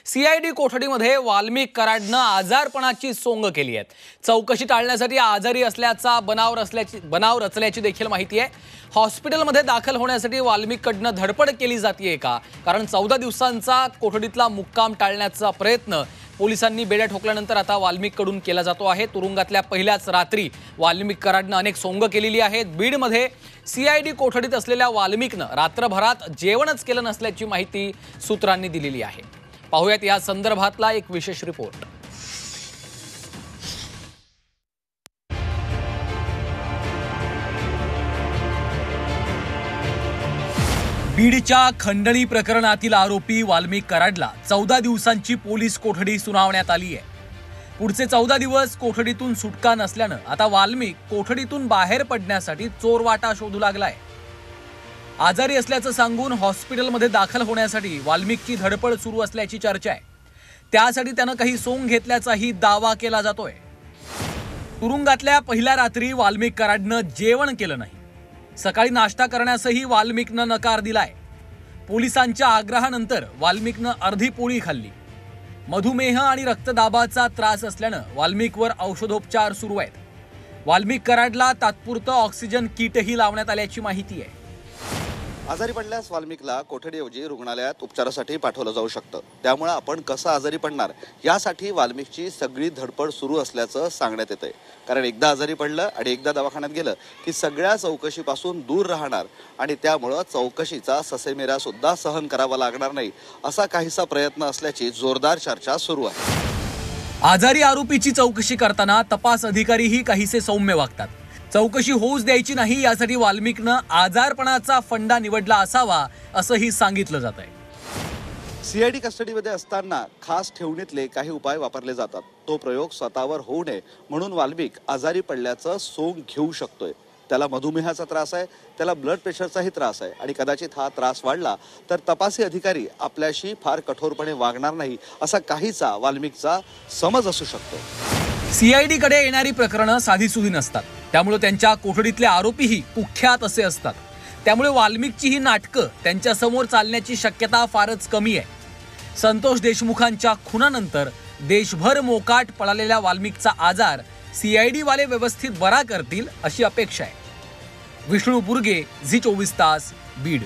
CID कोठडीमध्ये Valmik कराडनं आजारपणाची सोंग केली आहे। चौकशी टाळण्यासाठी आजारी असल्याचा बनाव रचल्याची देखील माहिती आहे। हॉस्पिटलमध्ये दाखल होण्यासाठी वाल्मिककडनं धडपड केली जाते का? कारण 14 दिवसांचा कोठडीतला मुक्काम टाळण्याचा प्रयत्न पोलिसांनी बेड्या ठोकल्यानंतर आता वाल्मिककडून केला जातो आहे। तुरुंगातल्या पहिल्याच रात्री वाल्मिक कराडनं अनेक सोंग केलेली आहेत। बीडमध्ये सीआयडी कोठडीत असलेल्या वाल्मिकनं रात्रभरात जेवणच केलं नसल्याची माहिती सूत्रांनी दिलेली आहे। पाहूयात या संदर्भातला एक विशेष रिपोर्ट। बीडच्या खंडणी प्रकरणातील आरोपी वाल्मिक कराडला 14 दिवसांची पोलीस कोठडी सुनावण्यात आली आहे। पुढचे 14 दिवस कोठडीतून सुटका नसल्यानं आता वाल्मिक कोठडीतून बाहेर पडण्यासाठी चोरवाटा शोधू लागलाय। आजारी असल्याचं सांगून हॉस्पिटलमध्ये दाखल होण्यासाठी वाल्मिकची धडपड सुरू असल्याची चर्चा आहे। त्यासाठी त्यानं काही सोंग घेतल्याचाही दावा केला जातोय। तुरुंगातल्या पहिल्या रात्री वाल्मिक कराडनं जेवण केलं नाही। सकाळी नाश्ता करण्यासही वाल्मिकनं नकार दिलाय। पोलिसांच्या आग्रहानंतर वाल्मिकनं अर्धी पोळी खाल्ली। मधुमेह आणि रक्तदाबाचा त्रास असल्यानं वाल्मिकवर औषधोपचार सुरू आहेत। वाल्मिक कराडला तात्पुरतं ऑक्सिजन किटही लावण्यात आल्याची माहिती आहे। आजारी पडल्यास वाल्मिकला कोठडीऐवजी रुग्णालयात उपचारासाठी पाठवलं जाऊ शकतं। त्यामुळे आपण कसं आजारी पडणार यासाठी वाल्मिकची सगळी धडपड सुरू असल्याचं सांगण्यात येतंय। कारण एकदा आजारी पडलं आणि एकदा दवाखान्यात गेलं की सगळ्या चौकशीपासून दूर राहणार आणि त्यामुळे चौकशीचा ससेमिरा सुद्धा सहन करावा लागणार नाही असा काहीसा प्रयत्न असल्याची जोरदार चर्चा सुरू आहे। आजारी आरोपीची चौकशी करताना तपास अधिकारीही काहीसे सौम्य वागतात। चौकशी होऊच द्यायची नाही यासाठी वाल्मिकनं आजारपणाचा फंडा निवडला असावा असंही सांगितलं जात आहे। सीआयडी कस्टडीमध्ये असताना खास ठेवणीतले काही उपाय वापरले जातात। तो प्रयोग स्वतःवर होऊ नये म्हणून वाल्मिक आजारी पडल्याचं सोंग घेऊ शकतोय। त्याला मधुमेहाचा त्रास आहे, त्याला ब्लड प्रेशरचाही त्रास आहे आणि कदाचित हा त्रास वाढला तर तपासी अधिकारी आपल्याशी फार कठोरपणे वागणार नाही असा काहीचा वाल्मिकचा समज असू शकतो। सीआयडी कडे येणारी प्रकरणं साधीसुधी नसतात। त्यामुळे त्यांच्या कोठडीतले आरोपीही कुख्यात असे असतात। त्यामुळे वाल्मिकची ही नाटकं त्यांच्या समोर चालण्याची शक्यता फारच कमी आहे। संतोष देशमुखांच्या खुनानंतर देशभर मोकाट पळालेल्या वाल्मिकचा आजार सीआयडी वाले व्यवस्थित बरा करतील अशी अपेक्षा आहे। विष्णू बुर्गे, झी 24 तास, बीड।